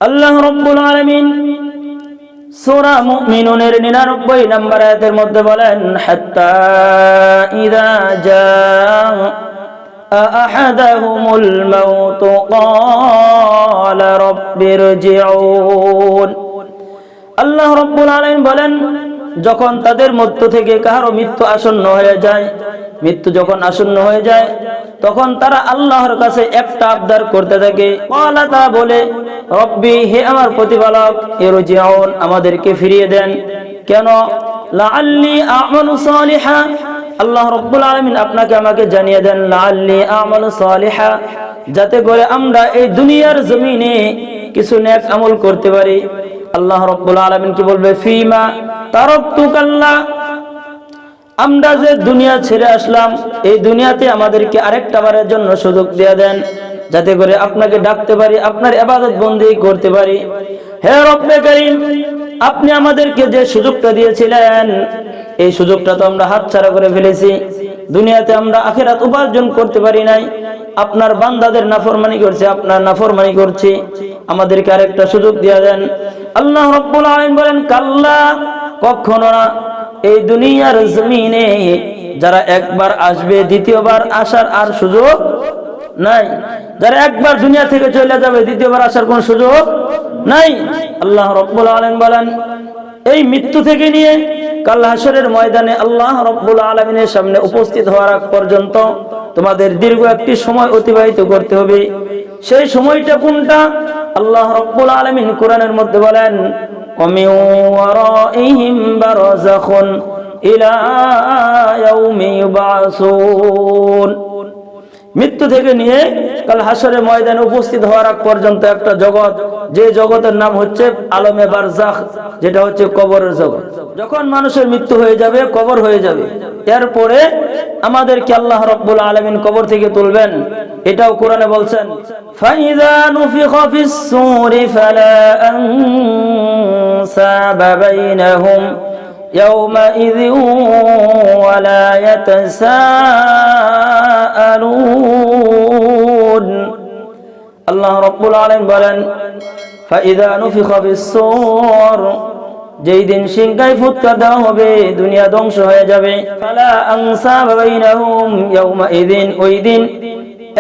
আল্লাহ রাব্বুল আলামিন সূরা মুমিনুনের 99 নম্বর আয়াতের মধ্যে বলেন, হাত্তা ইযা জাআ আহাদাহুমুল মাউত ক্বালা রাব্বিরজিউন। আল্লাহ রাব্বুল আলামিন বলেন, যখন তাদের মধ্য থেকে কারো মৃত্যু আসন্ন হয়ে যায়, মৃত্যু যখন আসন্ন হয়ে যায়, তখন তারা আল্লাহর কাছে একটা আবদার করতে থাকে। ক্বালা, তারা বলে, রব্বি, হে আমার প্রতিপালক, ইরজিউন, আমাদেরকে ফিরিয়ে দেন। কেন? লাআল্লি আ'মালু সালিহা, আল্লাহ রাব্বুল আলামিন আপনাকে আমাকে জানিয়ে দেন, লাআল্লি আ'মালু সালিহা, যাতে করে আমরা এই দুনিয়ার জমিনে কিছু নেক আমল করতে পারি। আল্লাহ রাব্বুল আলামিন কি বলবে? ফিমা তারাকতুকাল্লাহ, আমরা যে দুনিয়া ছেড়ে আসলাম, এই দুনিয়াতে আমাদেরকে আরেকটা বারের জন্য সুযোগ দিয়ে দেন, যাতে করে আপনাকে ডাকতে পারি, আপনার ইবাদত বন্দেগী করতে পারি। হে রব্বে কারীম, আপনি আমাদেরকে যে সুযোগটা দিয়েছিলেন, এই সুযোগটা তো আমরা হাতছাড়া করে ফেলেছি। দুনিয়াতে আমরা আখিরাত উপার্জন করতে পারি নাই, আপনার বান্দাদের নাফরমানি করছে, আপনার নাফরমানি করছি, আমাদেরকে আরেকটা সুযোগ দিয়ে দেন। আল্লাহ রাব্বুল আলামিন বলেন, কাল্লা, কখনো না। এই দুনিয়ার জমিনে যারা একবার আসবে, দ্বিতীয়বার আসার আর সুযোগ নাই। যারা একবার দুনিয়া থেকে চলে যাবে, দ্বিতীয়বার আসার কোন সুযোগ নাই। আল্লাহ রাব্বুল আলামিন বলেন, এই মৃত্যু থেকে নিয়ে কাল হাসরের ময়দানে আল্লাহ রাব্বুল আলামিনের সামনে উপস্থিত হওয়ার আগ পর্যন্ত তোমাদের দীর্ঘ একটি সময় অতিবাহিত করতে হবে। সেই সময়টা কোনটা? আল্লাহ রাব্বুল আলামিন কোরআনের মধ্যে বলেন, وَمِن وَرَائِهِمْ بَرْزَخٌ إِلَى يَوْمِ يُبْعَثُونَ। মৃত্যু থেকে নিয়ে কাল হাসরের ময়দানে উপস্থিত হওয়ার আগ পর্যন্ত একটা জগৎ, যে জগতের নাম হচ্ছে আলমে বারজাখ, যেটা হচ্ছে কবরের জগৎ। যখন মানুষের মৃত্যু হয়ে যাবে, কবর হয়ে যাবে, এরপরে আমাদেরকে আল্লাহ রাব্বুল আলামিন কবর থেকে তুলবেন। এটাও কোরআনে বলছেন, ফাইযা নুফিখা ফিস সূরি ফালা আনসাবা বাইনাহুম ইয়াওমাইযিন ওয়ালা ইয়াতাসাআলুন। আল্লাহ রাব্বুল আলামিন বলেন, ফাইযা নুফিখা ফিস সূর, যেই দিন সিংহায় ফুৎকার দেওয়া হবে, দুনিয়া ধ্বংস হয়ে যাবে। ফালা আনসাবা বাইনাহুম ইয়াওমাইযিন, ওই দিন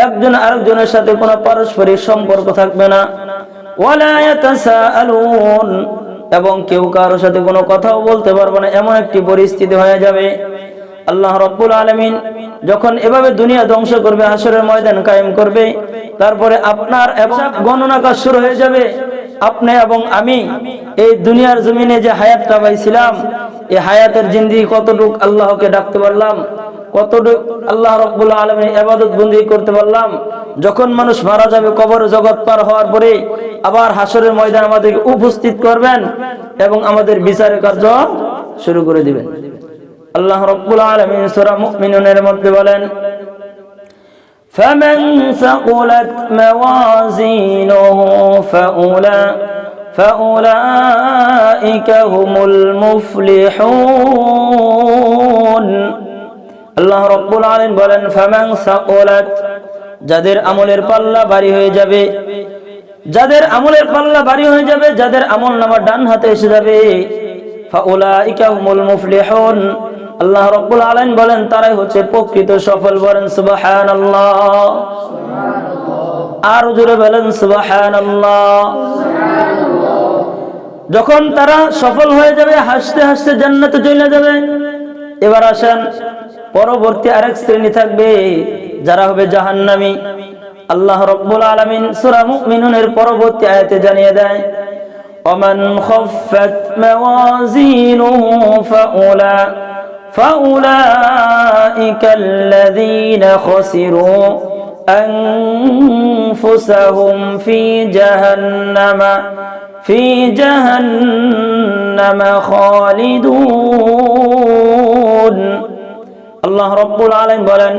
একজন আরেকজনের সাথে কোনো পারস্পরিক সম্পর্ক থাকবে না। ওয়ালা ইয়াতাসাআলুন, এবং কেউ কারোর সাথে কোনো কথাও বলতে পারবে না, এমন একটি পরিস্থিতি হয়ে যাবে। আল্লাহ রাব্বুল আলামিন যখন এভাবে দুনিয়া ধ্বংস করবে, হাসরের ময়দান কায়েম করবে, তারপরে আপনার এবং গণনা কাজ শুরু হয়ে যাবে। আপনি এবং আমি এই দুনিয়ার জমিনে যে হায়াতটা পাইছিলাম, এই হায়াতের জিন্দেগি কতটুক আল্লাহকে ডাকতে পারলাম, কতটুক আল্লাহ রাব্বুল আলামিনের ইবাদত বন্দেগী করতে পারলাম। যখন মানুষ মারা যাবে, কবর জগৎ পার হওয়ার পরে আবার হাসরের ময়দান আমাদেরকে উপস্থিত করবেন এবং আমাদের বিচারের কার্য শুরু করে দিবেন। আল্লাহ রাব্বুল আলামিন সূরা মুমিনুনের মধ্যে বলেন, ফামান সাকুলাত মাওয়াজিনুহু ফাউলাইকা হুমুল মুফলিহুন। আল্লাহ রাব্বুল আলামিন বলেন, ফামান সাকুলাত, যাদের আমলের পাল্লা ভারী হয়ে যাবে, যাদের আমলের পাল্লা ভারী হয়ে যাবে, যাদের আমলনামা ডান হাতে এসে যাবে, ফাউলাইকা হুমুল মুফলিহুন। আল্লাহ রাব্বুল আলামিন বলেন, তারাই হচ্ছে প্রকৃত সফল। বলেন সুবহানাল্লাহ, আর জোরে বলেন সুবহানাল্লাহ। যখন তারা সফল হয়ে যাবে, হাসতে হাসতে জান্নাতে চলে যাবে। এবার আসেন, পরবর্তী আরেক শ্রেণী থাকবে, যারা হবে জাহান্নামী। আল্লাহ রাব্বুল আলামিন সূরা মুমিনুনের পরবর্তী আয়াতে জানিয়ে দেয়, ওমান খাফফাত মাওয়াজিনুহু ফাউলাইকাল্লাযীনা খাসিরু আনফুসাহুম ফি জাহান্নামা খালিদুন। আল্লাহ রাব্বুল আলামিন বলেন,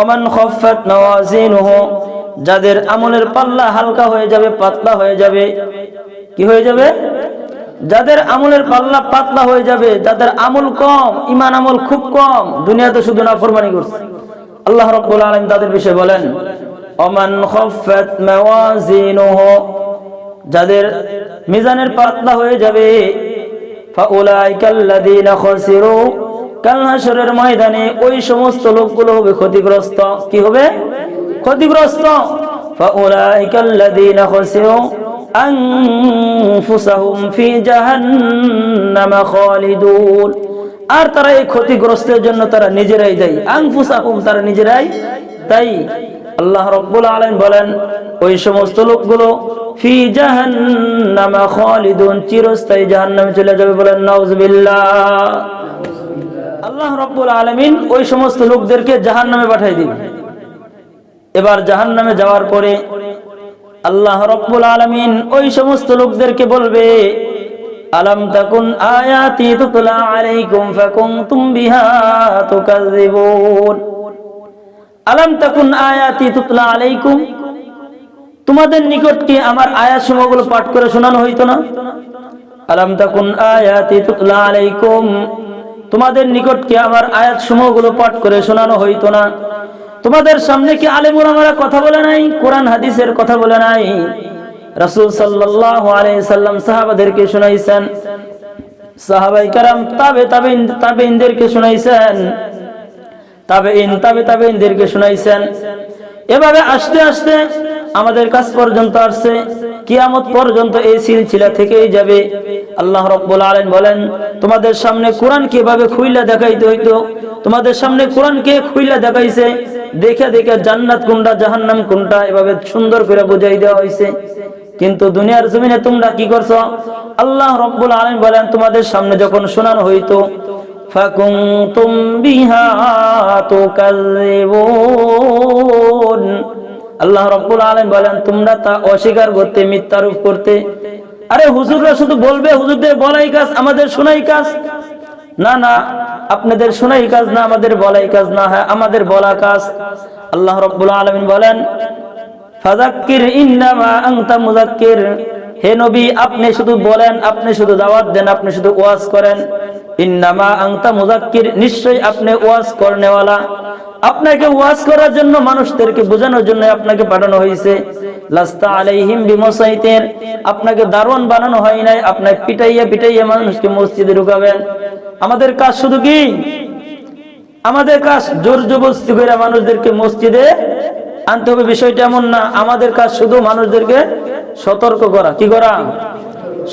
ওমান খাফফাত মাওয়াজিনুহু, যাদের আমলের পাল্লা হালকা হয়ে যাবে, পাতলা হয়ে যাবে। কি হয়ে যাবে? যাদের আমলের পাল্লা পাতলা হয়ে যাবে, যাদের আমল কম, ঈমান আমল খুব কম, দুনিয়াতে শুধু নাফরমানি করছে, আল্লাহ রাব্বুল আলামিন তাদের বিষয়ে বলেন, ওমান খাফফাত মাওয়াজিনুহু, যাদের মিজানের পাতলা হয়ে যাবে, ফাউলাইকাল্লাযীনা খাসিরু, কাল হাশরের ময়দানে ওই সমস্ত লোকগুলো হবে ক্ষতিগ্রস্ত। কি হবে? ক্ষতিগ্রস্ত। ফাউলাইকাল্লাযীনা খাসিরু আনফুসাহুম ফি জাহান্নামা খালিদুন। আর তারা এই ক্ষতিগ্রস্তের জন্য তারা নিজেরাই দায়ী। আনফুসাহুম, তারা নিজেরাই দায়ী। আল্লাহ রাব্বুল আলামিন বলেন ওই সমস্ত লোকগুলো ফি জাহান্নামা খালিদুন, চিরস্থায়ী জাহান্নামে চলে যাবে। বলেন নাউজুবিল্লাহ। আল্লাহ রাব্বুল আলামিন ওই সমস্ত লোকদেরকে জাহান্নামে পাঠিয়ে দিবেন। এবার জাহান্নামে যাওয়ার পরে আল্লাহ রাব্বুল আলামিন ওই সমস্ত লোকদেরকে বলবে, আলাম তাকুন আয়াতি তুতলা আলাইকুম ফাকুনতুম বিহা তুকাযযিবুন। আলাম তাকুন আয়াতি তুতলা আলাইকুম, তোমাদের নিকট কি আমার আয়াত সমূহগুলো পাঠ করে শোনানো হইতো না? আলাম তাকুন আয়াতি তুতলা আলাইকুম, তোমাদের নিকট কি আমার আয়াত সমূহগুলো পাঠ করে শোনানো হইতো না? তোমাদের সামনে কি আলেম ওলামারা কথা বলে নাই? কোরআন হাদিসের কথা বলে নাই? রাসূল সাল্লাল্লাহু আলাইহি সাল্লাম সাহাবাদেরকে শোনাইছেন, সাহাবায়ে কেরাম তাবেঈনদেরকে শোনাইছেন, তাবেঈনদেরকে শোনাইছেন। এভাবে আস্তে আস্তে আমাদের কাছ পর্যন্ত আসছে, কিয়ামত পর্যন্ত এই সিলসিলা থেকেই যাবে। আল্লাহ রাব্বুল আলামিন বলেন, তোমাদের সামনে কোরআন কিভাবে খুইলা দেখাইতে হইতো, তোমাদের সামনে কোরআনকে খুইলা দেখাইছে। দেখে দেখে জান্নাত কোনটা জাহান্নাম কোনটা এভাবে সুন্দর করে বুঝাই দেওয়া হয়েছে। কিন্তু দুনিয়ার জমিনে তোমরা কি করছো? আল্লাহ রাব্বুল আলামিন বলেন, তোমাদের সামনে যখন শোনানো হইতো, ফাকুনতুম বিহা তুকাযযিবুন, আল্লাহ রাব্বুল আলামিন বলেন তোমরা তা অস্বীকার করতে, মিথ্যারোপ করতে। আরে হুজুররা শুধু বলবে, হুজুরদের বলাই কাজ, আমাদের শোনাই কাজ না। না, আপনাদের শোনাই কাজ না, আমাদের বলাই কাজ না, হ্যাঁ আমাদের বলা কাজ। আল্লাহ রাব্বুল আলামিন বলেন, ফাযাক্কির ইন্নামা আনতা মুযাক্কির, হে নবী আপনি শুধু বলেন, আপনি শুধু দাওয়াত দেন, আপনি শুধু ওয়াজ করেন। ইন্নামা আনতা মুযাক্কির, নিশ্চয়ই আপনি ওয়াজ করনেওয়ালা। আপনাকে ওয়াজ করার জন্য, মানুষদেরকে বোঝানোর জন্য আপনাকে পাঠানো হয়েছে। লাস্তা আলাইহিম বিমুসাইতির, আপনাকে দারোয়ান বানানো হয় নাই, আপনাকে পিটাইয়া পিটাইয়া মানুষকে মসজিদে ঢুকাবেন। আমাদের কাজ শুধু কি? আমাদের কাজ জোর জবরদস্তি করে মানুষদেরকে মসজিদে আনতে হবে, বিষয়টা এমন না। আমাদের কাজ শুধু মানুষদেরকে সতর্ক করা। কি করা?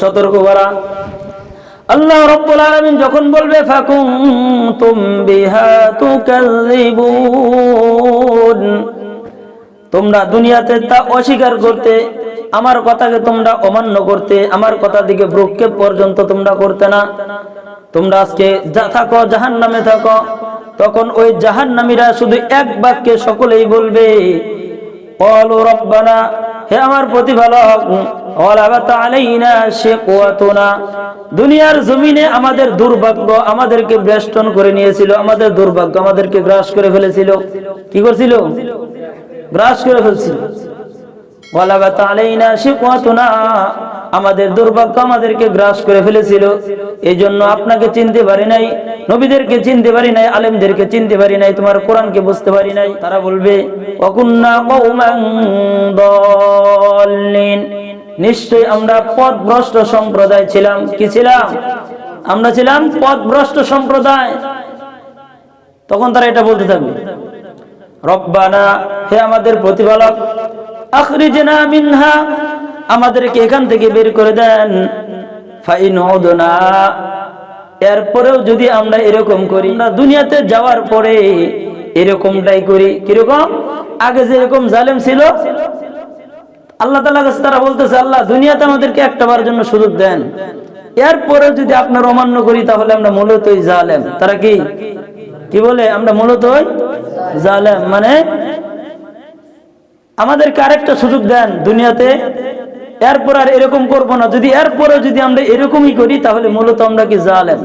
সতর্ক করা। আল্লাহ রাব্বুল আলামিন যখন বলবে ফাকুনতুম বিহা তুকাযযিবুন, তোমরা দুনিয়াতে তা অস্বীকার করতে, আমার কথাকে তোমরা অমান্য করতে, আমার কথা দিকে ভ্রুক্ষেপ পর্যন্ত তোমরা করতে না। তোমরা আজকে যা থাকো জাহান্নামে থাকো, তখন ওই জাহান্নামীরা শুধু এক বাক্যে সকলেই বলবে, ক্বালু রাব্বানা, হে আমার প্রতিপালক, ওয়ালাবাত আলাইনা শিকওয়াতুনা, দুনিয়ার জমিনে আমাদের দুর্ভাগ্য আমাদেরকে বেষ্টন করে নিয়েছিল, আমাদের দুর্ভাগ্য আমাদেরকে গ্রাস করে ফেলেছিল। কি করছিল? গ্রাস করে ফেলছিল। ওয়ালাবাত আলাইনা শিকওয়াতুনা, আমাদের দুর্ভাগ্য আমাদেরকে গ্রাস করে ফেলেছিল। এই জন্য আপনাকে চিনতে পারি নাই, নবীদেরকে চিনতে পারি নাই, আলেমদেরকে চিনতে পারি নাই, তোমার কোরআনকে বুঝতে পারি নাই। তারা বলবে ওয়াকুন্না কওমান দাল্লিন, নিশ্চয় আমরা পথভ্রষ্ট সম্প্রদায় ছিলাম। কি ছিলাম? আমরা ছিলাম পথভ্রষ্ট সম্প্রদায়। তখন তারা এটা বলতে থাকবে, রব্বানা, হে আমাদের প্রতিপালক, আখরিজনা মিনহা, আমাদেরকে এখান থেকে বের করে দেন। ফাইন উদনা, এরপরেও যদি আমরা এরকম করি, না দুনিয়াতে যাওয়ার পরে এরকমটাই করি। কিরকম? আগে যেরকম জালেম ছিল, আল্লাহ তাআলার কাছে তারা বলতেছে, আল্লাহ দুনিয়াতে আমাদেরকে একটাবার জন্য সুযোগ দেন, এরপরেও যদি আপনার অমান্য করি তাহলে আমরা মূলতই জালেম। তারা কি বলে? আমরা মূলতই জালেম, মানে আমাদেরকে আরেকটা সুযোগ দেন দুনিয়াতে, এরপর আর এরকম করবো না। যদি এরপরেও যদি আমরা এরকমই করি তাহলে মূলত আমরা কি জালেম।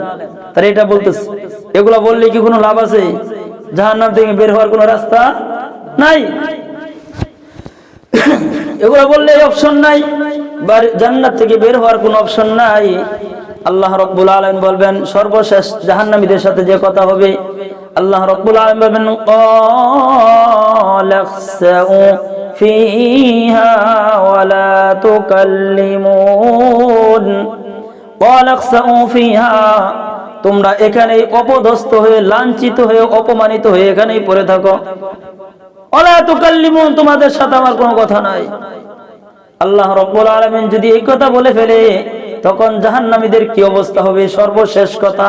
তারা এটা বলতেছে। এগুলা বললে কি কোনো লাভ আছে? জাহান্নাম থেকে বের হওয়ার কোনো রাস্তা নাই। এগুলা বললে অপশন নাই, জান্নাত থেকে বের হওয়ার কোনো অপশন নাই। আল্লাহ রাব্বুল আলামিন বলবেন, সর্বশেষ জাহান্নামীদের সাথে যে কথা হবে, আল্লাহ রাব্বুল আলামিন বলবেন, ক্বালা খসাউ فيها ولا تكلمون قال اخسئوا فيها তোমরা এখানেই অপদস্থ হয়ে লাঞ্ছিত হয়ে অপমানিত হয়ে এখানেই পড়ে থাকো ওয়ালা তুকাল্লিমুন তোমাদের সাথে আমার কোনো কথা নাই আল্লাহ রাব্বুল আলামিন যদি এই কথা বলে ফেলে তখন জাহান্নামীদের কি অবস্থা হবে সর্বশেষ কথা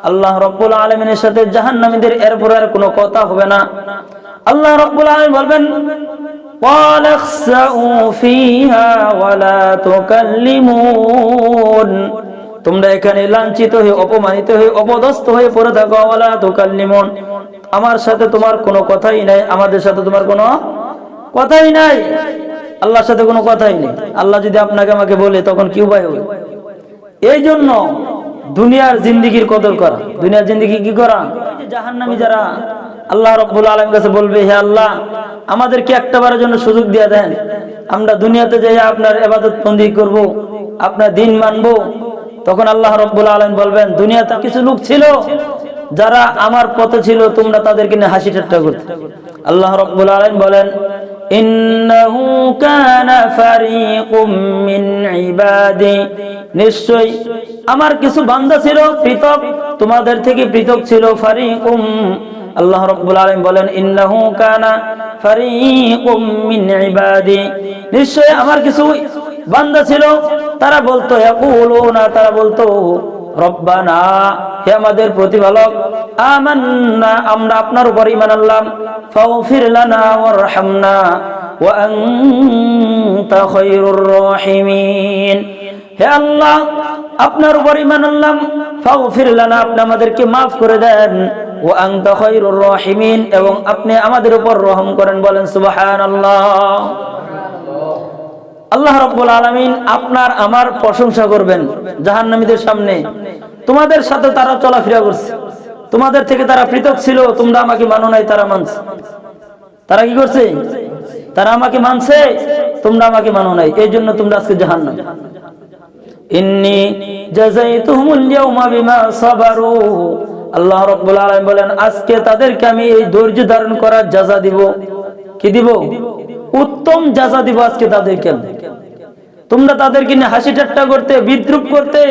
আল্লাহ রাব্বুল আলামিনের সাথে জাহান্নামীদের এরপর আর কোনো কথা হবে না আল্লাহ রাব্বুল আলামিন বলবেন قال اخسئوا فيها ولا تكلمون তোমরা এখানে লাঞ্ছিত হয়ে অপমানিত হয়ে অপদস্থ হয়ে পড়ে থাকো ওয়ালা তুকাল্লিমুন আমার সাথে তোমার কোনো কথাই নাই আমাদের সাথে তোমার কোনো কথাই নাই আল্লাহর সাথে কোনো কথাই নেই আল্লাহ যদি আপনাকে আমাকে বলে তখন কি উপায় হবে এই জন্য দুনিয়ার জিন্দেগির কদর করা দুনিয়ার জিন্দেগি কি করা জাহান্নামী যারা আল্লাহ রাব্বুল আলামিনের কাছে বলবে হে আল্লাহ আমাদেরকে একটাবারের জন্য সুযোগ দিয়ে দেন আমরা দুনিয়াতে যাই আপনার ইবাদত বন্দেগী করব আপনার দ্বীন মানব তখন আল্লাহ রাব্বুল আলামিন বলবেন দুনিয়াতে কিছু লোক ছিল যারা আমার পথে ছিল তোমরা তাদেরকে নিয়ে হাসি ঠাট্টা করতে আল্লাহ রাব্বুল আলামিন বলেন ইন্নাহু কানা ফারিকুম মিন ইবাদি নিশ্চয় আমার কিছু বান্দা ছিল পৃথক তোমাদের থেকে পৃথক ছিল ফারিকুম আল্লাহ রাব্বুল আলামিন বলেন ইন্নাহু কানা ফারিকুম মিন ইবাদি নিশ্চয় আমার কিছু বান্দা ছিল তারা বলতো ইয়াকুলুনা তারা বলতো রব্বানা হে আমাদের প্রতিপালক আমান্না আমরা আপনার উপর ঈমান আনলাম ফাগফির লানা ওয়ারহামনা ওয়া আনতা খায়রুর রাহিমিন হে আল্লাহ আপনার উপর ঈমান আনলাম ফাগফির লানা আপনি আমাদেরকে maaf করে দেন ওয়া আনতা খায়রুর রাহিমিন এবং আপনি আমাদের উপর রহম করেন বলেন সুবহানাল্লাহ আল্লাহ রাব্বুল আলামিন আপনার আমার প্রশংসা করবেন জাহান্নামীদের সামনে তোমাদের সাথে তারা চলাফেরা করছে তোমাদের থেকে তারা পৃথক ছিল তোমরা আমাকে মানো নাই তারা মানছে তারা কি করছে তারা আমাকে মানছে তোমরা আমাকে মানো নাই এইজন্য তোমরা আজকে জাহান্নাম ইন্নী জাযাইতুহুমুল ইয়াওমা বিমা সাবারু আল্লাহ রাব্বুল আলামিন বলেন আজকে তাদেরকে আমি এই ধৈর্য ধারণ করার জাযা দিব কি দিব উত্তম জাযা দিব আজকে তাদেরকে তোমরা তাদেরকে নিয়ে হাসি ঠাট্টা করতে বিদ্রুপ করতে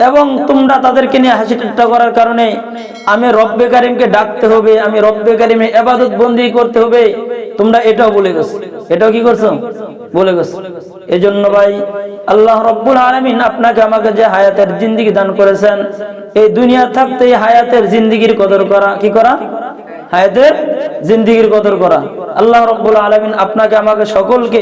এবং তোমরা তাদেরকে নিয়ে হাসি ঠাট্টা করার কারণে আমি রব্বে কারীমকে ডাকতে হবে আমি রব্বে কারীমের ইবাদত বন্দেগী করতে হবে তোমরা এটাও বলে গেছো এটাও কি করছো বলে গেছো এজন্য ভাই আল্লাহ রাব্বুল আলামিন আপনাকে আমাকে যে হায়াতের জিন্দেগি দান করেছেন এই দুনিয়া থাকতে এই হায়াতের জিন্দেগির কদর করা কি করা হায়াতের জিন্দেগির কদর করা আল্লাহ রাব্বুল আলামিন আপনাকে আমাকে সকলকে